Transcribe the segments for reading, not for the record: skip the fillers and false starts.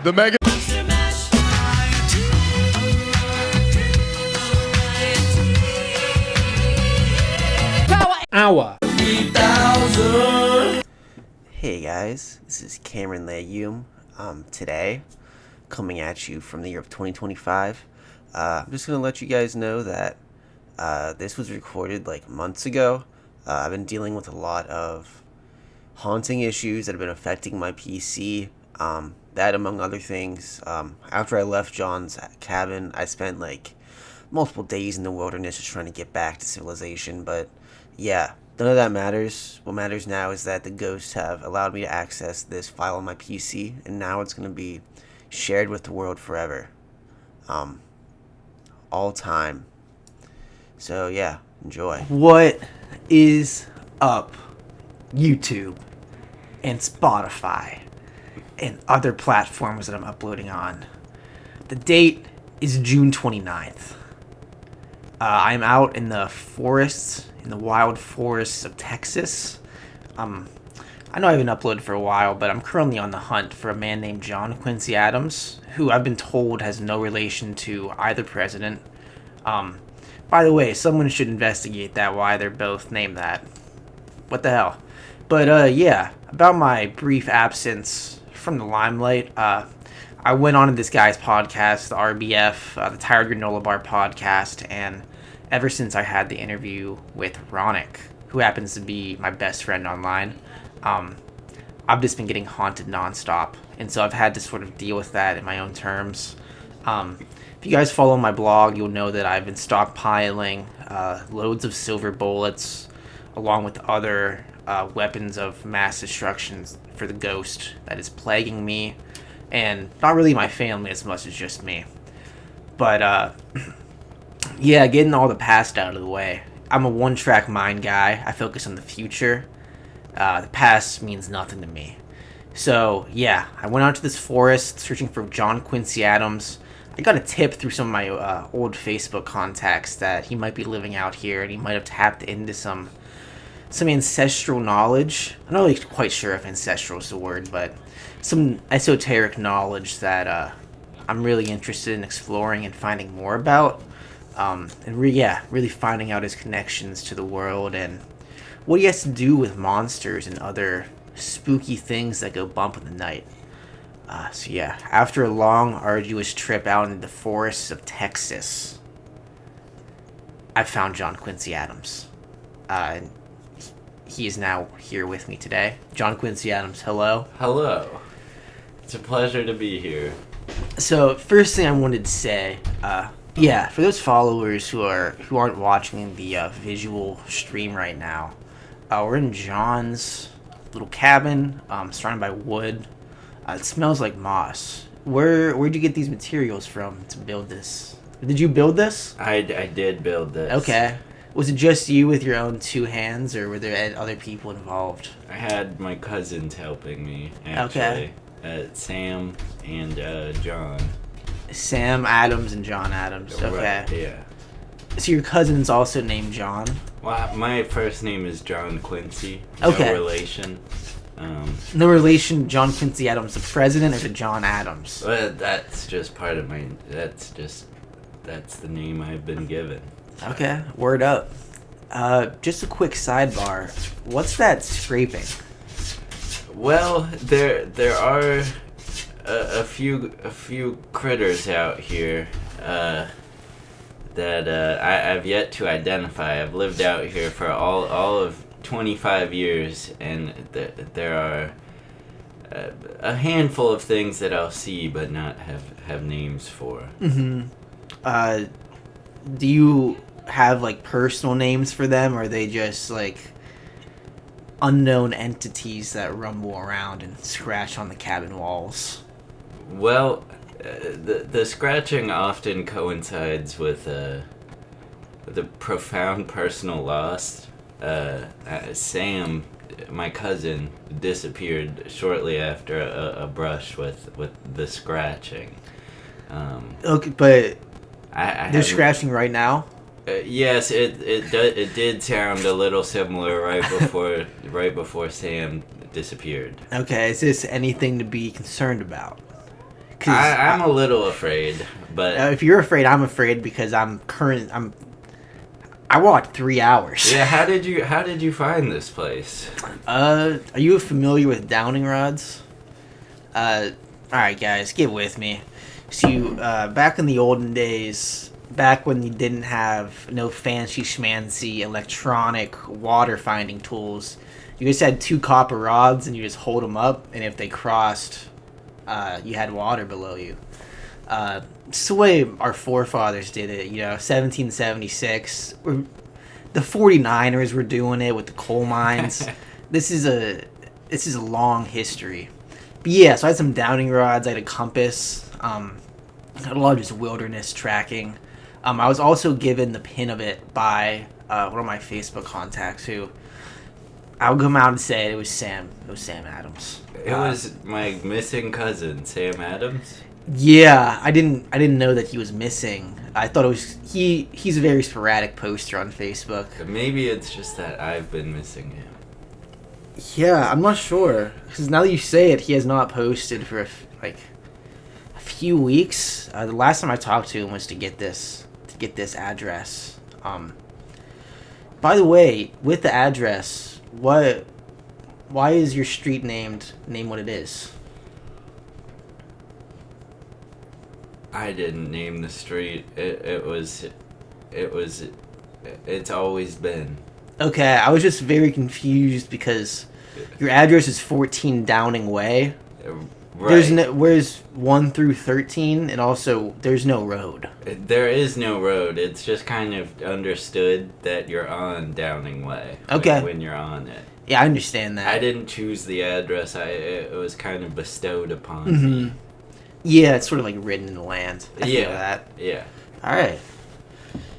The Mega Hour. Hey guys, this is Cameron Legume. Today, coming at you from the year of 2025. I'm just gonna let you guys know that this was recorded like months ago. I've been dealing with a lot of haunting issues that have been affecting my PC. That among other things. After I left John's cabin, I spent like multiple days in the wilderness just trying to get back to civilization. But yeah, none of that matters. What matters now is that the ghosts have allowed me to access this file on my PC, and now it's going to be shared with the world forever. All time. So yeah, enjoy. What is up, YouTube and Spotify and other platforms that I'm uploading on? The date is June 29th. I'm out in the forests, in the wild forests of Texas. I know I haven't uploaded for a while, but I'm currently on the hunt for a man named John Quincy Adams, who I've been told has no relation to either president. By the way, someone should investigate that, why they're both named that. What the hell? But yeah, about my brief absence from the limelight, I went on to this guy's podcast, the RBF, the Tired Granola Bar podcast, and ever since I had the interview with Ronick, who happens to be my best friend online, I've just been getting haunted nonstop, and so I've had to sort of deal with that in my own terms. If you guys follow my blog, you'll know that I've been stockpiling loads of silver bullets, along with other weapons of mass destruction for the ghost that is plaguing me, and not really my family as much as just me. But yeah, getting all the past out of the way. I'm a one-track mind guy. I focus on the future. The past means nothing to me. So yeah, I went out to this forest searching for John Quincy Adams. I got a tip through some of my old Facebook contacts that he might be living out here, and he might have tapped into some ancestral knowledge. I'm not really quite sure if ancestral is the word, but some esoteric knowledge that I'm really interested in exploring and finding more about. And really finding out his connections to the world and what he has to do with monsters and other spooky things that go bump in the night. So yeah, after a long, arduous trip out into the forests of Texas, I found John Quincy Adams. And he is now here with me today. John Quincy Adams, hello. Hello. It's a pleasure to be here. So, first thing I wanted to say, yeah, for those followers who aren't watching the visual stream right now, we're in John's little cabin, surrounded by wood. It smells like moss. Where'd you get these materials from to build this? Did you build this? I did build this. Okay. Was it just you with your own two hands, or were there other people involved? I had my cousins helping me, actually. Okay. Sam and John. Sam Adams and John Adams. Okay. Right, yeah. So your cousin's also named John? Well, my first name is John Quincy. Okay. No relation. No relation to John Quincy Adams, the president, or to John Adams? Well, that's just part of my... That's the name I've been given. So. Okay, word up. Just a quick sidebar. What's that scraping? Well, there are a few critters out here that I've yet to identify. I've lived out here for all of 25 years, and there are a handful of things that I'll see but not have names for. Mm-hmm. Do you have like personal names for them, or are they just like unknown entities that rumble around and scratch on the cabin walls? Well, the scratching often coincides with the profound personal loss. Sam, my cousin, disappeared shortly after a brush with the scratching. Okay, but I they're haven't- scratching right now. Yes, it did sound a little similar right before Sam disappeared. Okay, is this anything to be concerned about? 'Cause I'm a little afraid, but if you're afraid, I'm afraid because I walked 3 hours. yeah. How did you find this place? Are you familiar with Downing rods? All right, guys, get with me. So, back in the olden days, back when you didn't have no fancy schmancy electronic water finding tools, you just had 2 copper rods and you just hold them up, and if they crossed, you had water below you. It's the way our forefathers did it, 1776. The 49ers were doing it with the coal mines. This is a long history. But yeah, so I had some Downing rods, I had a compass, I had a lot of just wilderness tracking. I was also given the pin of it by one of my Facebook contacts who I'll come out and say it was Sam. It was Sam Adams. It was my missing cousin, Sam Adams. Yeah, I didn't know that he was missing. I thought it was he's a very sporadic poster on Facebook. Maybe it's just that I've been missing him. Yeah, I'm not sure because now that you say it, he has not posted for a few weeks. The last time I talked to him was to get this address. By the way, with the address, why is your street named what it is? I didn't name the street. It's always been. Okay, I was just very confused because your address is 14 Downing Way. Right. Where's 1 through 13, and also there's no road. There is no road. It's just kind of understood that you're on Downing Way. Okay. When you're on it. Yeah, I understand that. I didn't choose the address. It was kind of bestowed upon Mm-hmm. me. Yeah, it's sort of like written in the land. I feel Yeah. that. Yeah. All right.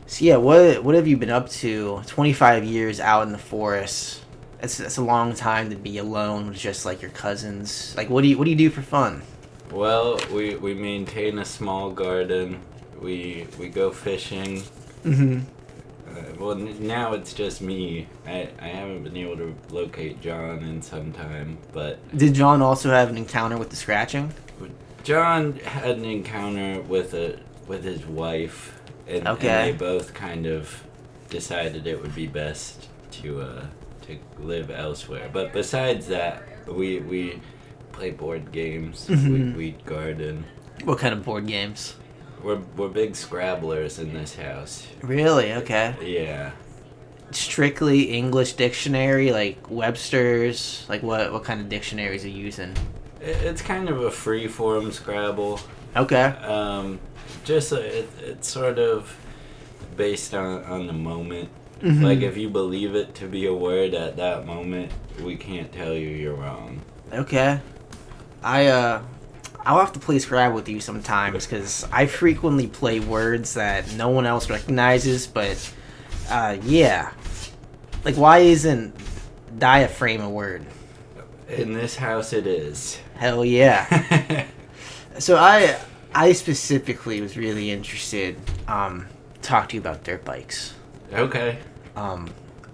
So yeah, what have you been up to? 25 years out in the forest. That's a long time to be alone with just like your cousins. Like, what do you do for fun? Well, we maintain a small garden. We go fishing. Mm-hmm. Well, now it's just me. I haven't been able to locate John in some time, but Did John also have an encounter with the scratching? John had an encounter with his wife, and Okay. they both kind of decided it would be best to live elsewhere. But besides that, we play board games. Mhm. We garden. What kind of board games? We're big Scrabblers in this house. Really? Okay. Yeah. Strictly English dictionary, like Webster's. Like what kind of dictionaries are you using? It's kind of a free-form Scrabble. Okay. It's sort of based on the moment. Mhm. Like, if you believe it to be a word at that moment, we can't tell you you're wrong. Okay. I'll have to play Scrabble with you sometimes because I frequently play words that no one else recognizes. But yeah, like why isn't diaphragm a word? In this house, it is. Hell yeah. So I specifically was really interested talk to you about dirt bikes. Okay.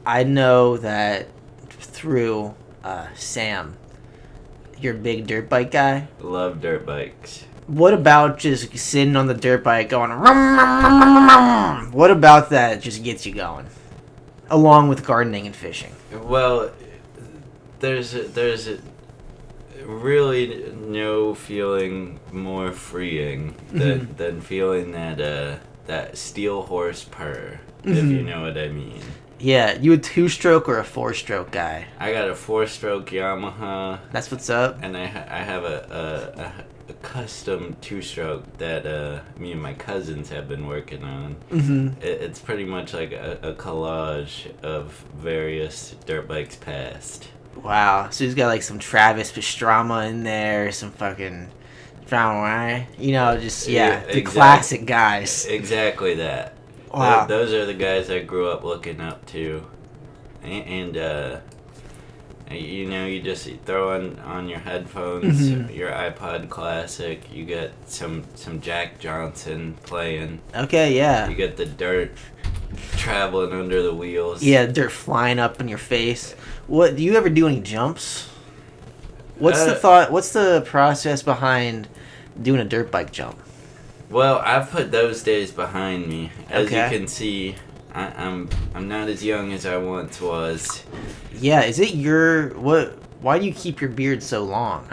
I know that through Sam, you're a big dirt bike guy. Love dirt bikes. What about just sitting on the dirt bike going rum, rum, rum, rum, rum? What about that just gets you going? Along with gardening and fishing. Well, there's really no feeling more freeing than feeling that steel horse purr, if you know what I mean. Yeah, you a 2-stroke or a 4-stroke guy? I got a 4-stroke Yamaha, That's what's up? and I have a custom 2-stroke that me and my cousins have been working on. Mm-hmm. It's pretty much like a collage of various dirt bikes past. Wow. So he's got like some Travis Pastrana in there, some fucking Brown Wine. You know, just yeah, the exact- classic guys. Exactly that. Wow. Those are the guys I grew up looking up to, and you know, you just throw on your headphones, your iPod Classic. You get some Jack Johnson playing. Okay, yeah. You get the dirt traveling under the wheels. Yeah, dirt flying up in your face. What do you ever do any jumps? What's the thought? What's the process behind doing a dirt bike jump? Well, I've put those days behind me. As Okay. you can see, I'm not as young as I once was. Yeah, is it your what? Why do you keep your beard so long?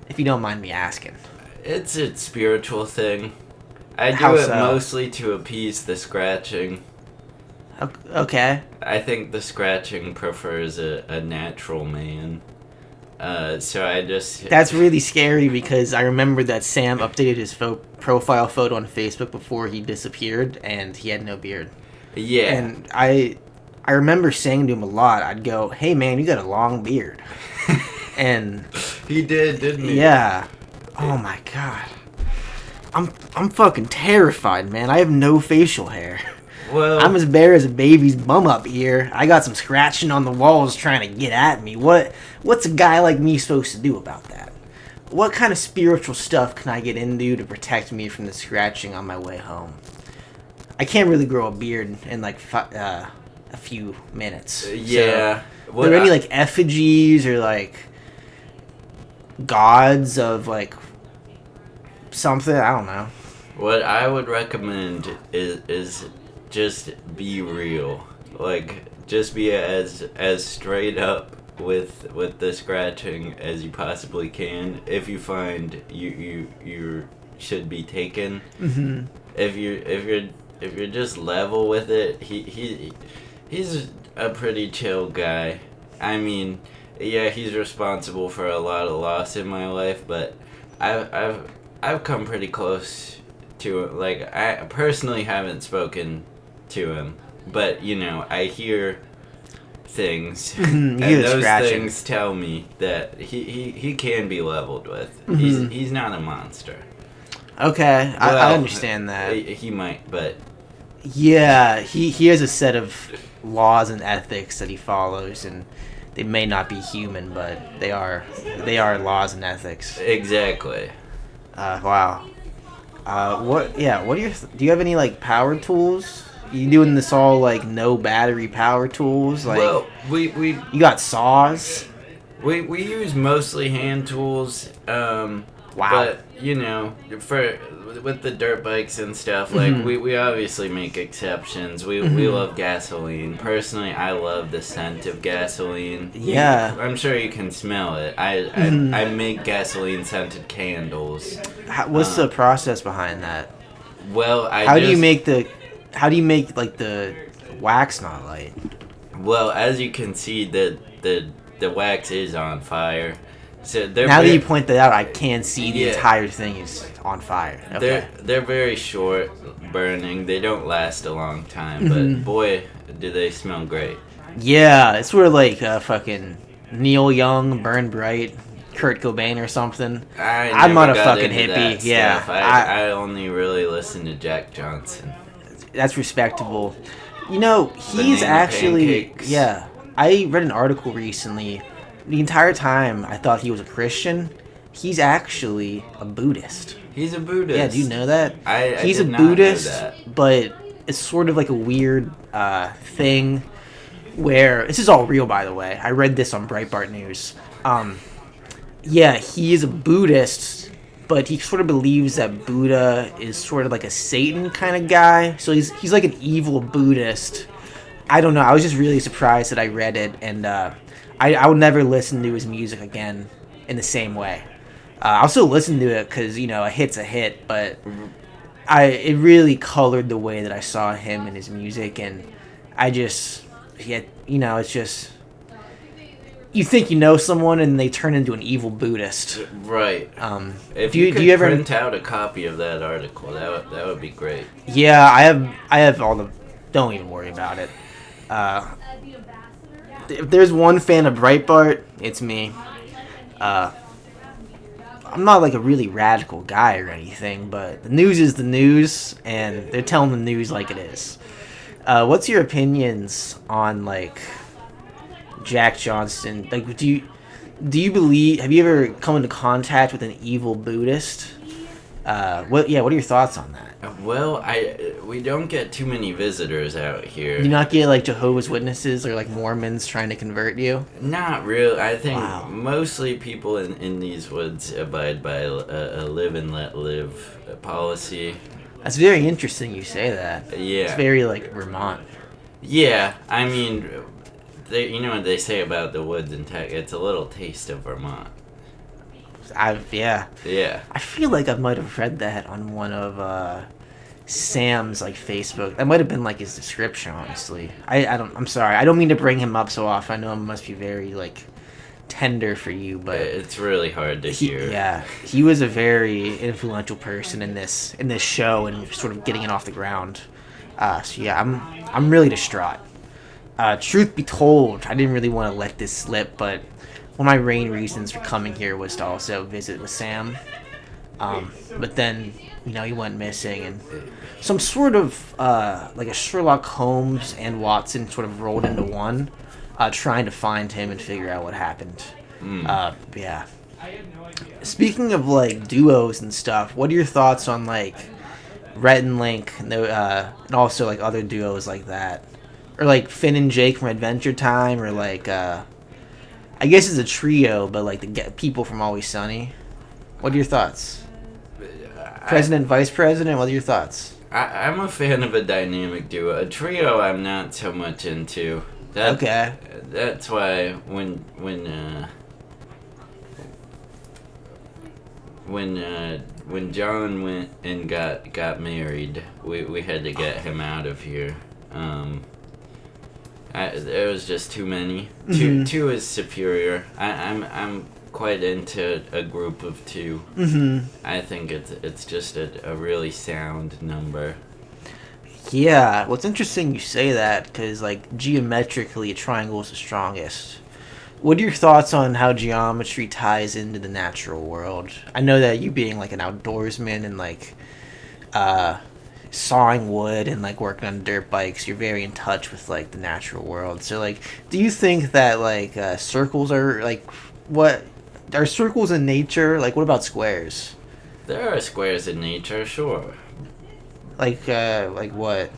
If you don't mind me asking. It's a spiritual thing. I do How it so? mostly to appease the scratching. Okay. I think the scratching prefers a natural man. So I just... That's really scary because I remember that Sam updated his profile photo on Facebook before he disappeared, and he had no beard. Yeah. And I remember saying to him a lot, I'd go, "Hey man, you got a long beard," and He did, didn't he? yeah, oh my god, I'm fucking terrified, man. I have no facial hair. Well, I'm as bare as a baby's bum up here. I got some scratching on the walls trying to get at me. What's a guy like me supposed to do about that? What kind of spiritual stuff can I get into to protect me from the scratching on my way home? I can't really grow a beard in like a few minutes. yeah. So, are there any like effigies or like gods of like something? I don't know. What I would recommend is just be real. Like, just be as straight up with the scratching as you possibly can. If you find you should be taken. Mm-hmm. If you're just level with it, he's a pretty chill guy. I mean, yeah, he's responsible for a lot of loss in my life, but I've come pretty close to it. Like, I personally haven't spoken to him, but you know, I hear things, and hear the those scratching. things tell me that he can be leveled with. He's not a monster. Okay, I Well, understand that. He might, but Yeah, he has a set of laws and ethics that he follows, and they may not be human, but they are laws and ethics. exactly. Wow. What? Yeah. What are your? Do you have any like power tools? You doing this all like no battery power tools? Like Well, we you got saws? we use mostly hand tools. Wow. But you know, with the dirt bikes and stuff, like we obviously make exceptions. We love gasoline. Personally, I love the scent of gasoline. Yeah. I'm sure you can smell it. I make gasoline scented candles. What's the process behind that? Well, How do you make like the wax not light? Well, as you can see, the wax is on fire. So Now that you point that out, I can see the Yeah. entire thing is on fire. Okay. They're very short burning. They don't last a long time, but boy, do they smell great. Yeah, it's sort of like fucking Neil Young, Burn Bright, Kurt Cobain or something. I'm never not a got fucking into hippie. that Yeah, stuff. I only really listen to Jack Johnson. that's respectable. You know, he's Banana actually pancakes. yeah. I read an article recently. The entire time I thought he was a Christian. He's actually a Buddhist. He's a Buddhist. Yeah, do you know that? I He's did a not know Buddhist, that. but it's sort of like a weird thing where this is all real, by the way. I read this on Breitbart News. Yeah, he is a Buddhist, but he sort of believes that Buddha is sort of like a Satan kind of guy. So he's like an evil Buddhist. I don't know. I was just really surprised that I read it, and I will never listen to his music again in the same way. I'll still listen to it because, you know, a hit's a hit, but it really colored the way that I saw him and his music, and you know, it's just, you think you know someone and they turn into an evil Buddhist. Right. If do you you- could do you ever- print out a copy of that article, that would be great. Yeah, I have all the, don't even worry about it. If there's one fan of Breitbart, it's me. I'm not like a really radical guy or anything, but the news is the news, and they're telling the news like it is. What's your opinions on like Jack Johnston? Like, do you believe? Have you ever come into contact with an evil Buddhist? What are your thoughts on that? Well, we don't get too many visitors out here. Do you not get like Jehovah's Witnesses or like Mormons trying to convert you? Not really. I think Wow. mostly people in these woods abide by a live and let live policy. That's very interesting. You say that. Yeah. It's very like Vermont. Yeah, I mean, you know what they say about the woods in Texas? It's a little taste of Vermont. Yeah. Yeah. I feel like I might have read that on one of Sam's like Facebook. That might have been like his description, honestly. I'm sorry. I don't mean to bring him up so often. I know it must be very like tender for you, but It's really hard to hear. yeah, he was a very influential person in this show and sort of getting it off the ground. So yeah, I'm really distraught. Truth be told, I didn't really want to let this slip, but one of my main reasons for coming here was to also visit with Sam. But then, he went missing, and some sort of like a Sherlock Holmes and Watson sort of rolled into one, trying to find him and figure out what happened. Yeah. Speaking of like duos and stuff, what are your thoughts on like Rhett and Link, and also like other duos like that, or like Finn and Jake from Adventure Time, or like I guess it's a trio, but like the people from Always Sunny. What are your thoughts? President, Vice President, what are your thoughts? I'm a fan of a dynamic duo. A trio I'm not so much into. Okay. That's why when John went and got married, we had to get him out of here. There was just too many. Two is superior. I'm quite into a group of two. I think it's just a really sound number. Yeah, well, it's interesting you say that, because like geometrically a triangle is the strongest. What are your thoughts on how geometry ties into the natural world? I know that you being like an outdoorsman and like sawing wood and like working on dirt bikes, you're very in touch with like the natural world. So like, do you think that like circles are like, what are circles in nature? Like, what about squares? There are squares in nature, sure. Like what?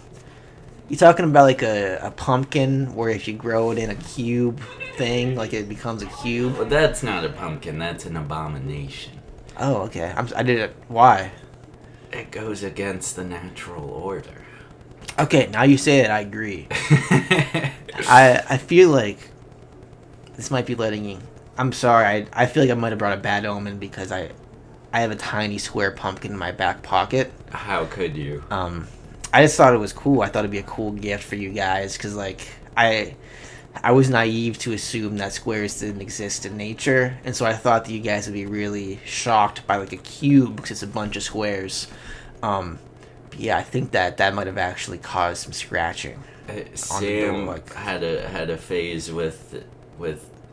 You talking about like a pumpkin where if you grow it in a cube thing, like it becomes a cube? Well, that's not a pumpkin. That's an abomination. Oh, okay. I did it. Why? It goes against the natural order. Okay, now you say it, I agree. I feel like this might be letting you... I'm sorry, I feel like I might have brought a bad omen because I have a tiny square pumpkin in my back pocket. How could you? I just thought it was cool. I thought it'd be a cool gift for you guys because, like, I was naive to assume that squares didn't exist in nature, and so I thought that you guys would be really shocked by, like, a cube because it's a bunch of squares. Yeah, I think that might have actually caused some scratching. Sam had a phase with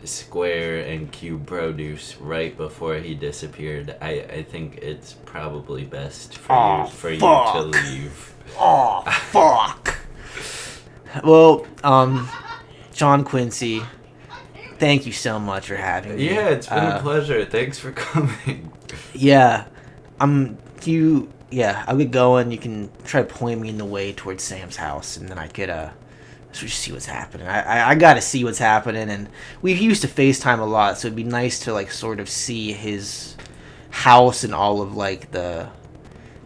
square and cube produce right before he disappeared. I think it's probably best for you to leave. Oh, fuck. Well, John Quincy, thank you so much for having me. Yeah, it's been a pleasure. Thanks for coming. Yeah, I'll get going. You can try to point me in the way towards Sam's house, and then I could just see what's happening. I gotta see what's happening, and we used to FaceTime a lot, so it'd be nice to like sort of see his house and all of like the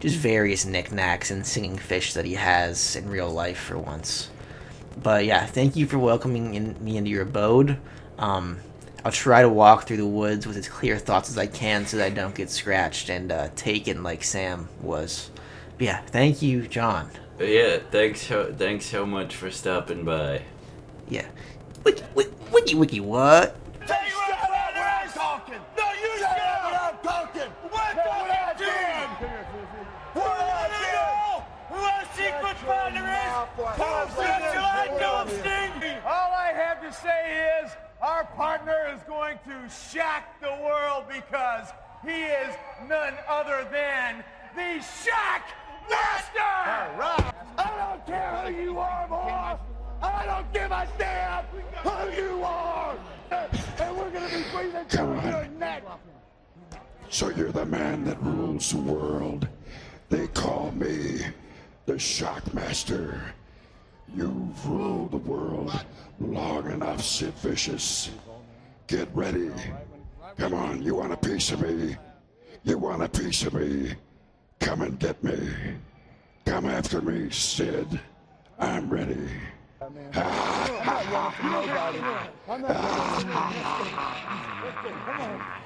just various knickknacks and singing fish that he has in real life for once. But yeah, thank you for welcoming me into your abode. I'll try to walk through the woods with as clear thoughts as I can so that I don't get scratched and taken like Sam was. But yeah, thank you, John. Yeah, thanks so much for stopping by. Yeah. Wiki, what? Tell you what I'm talking. No, you shut up when I'm talking. What I'm doing? What I do? Who our secret partner is? All I have to say is our partner is going to shock the world because He is none other than the Shock Master! All right. I don't care who you are, boy! I don't give a damn who you are! And we're gonna be breathing through your neck! So you're the man that rules the world. They call me the Shockmaster. You've ruled the world long enough, Sid Vicious. Get ready. Come on, you want a piece of me? You want a piece of me? Come and get me. Come after me, Sid. I'm ready. I'm not running from nobody. I'm not running from nobody. Come on.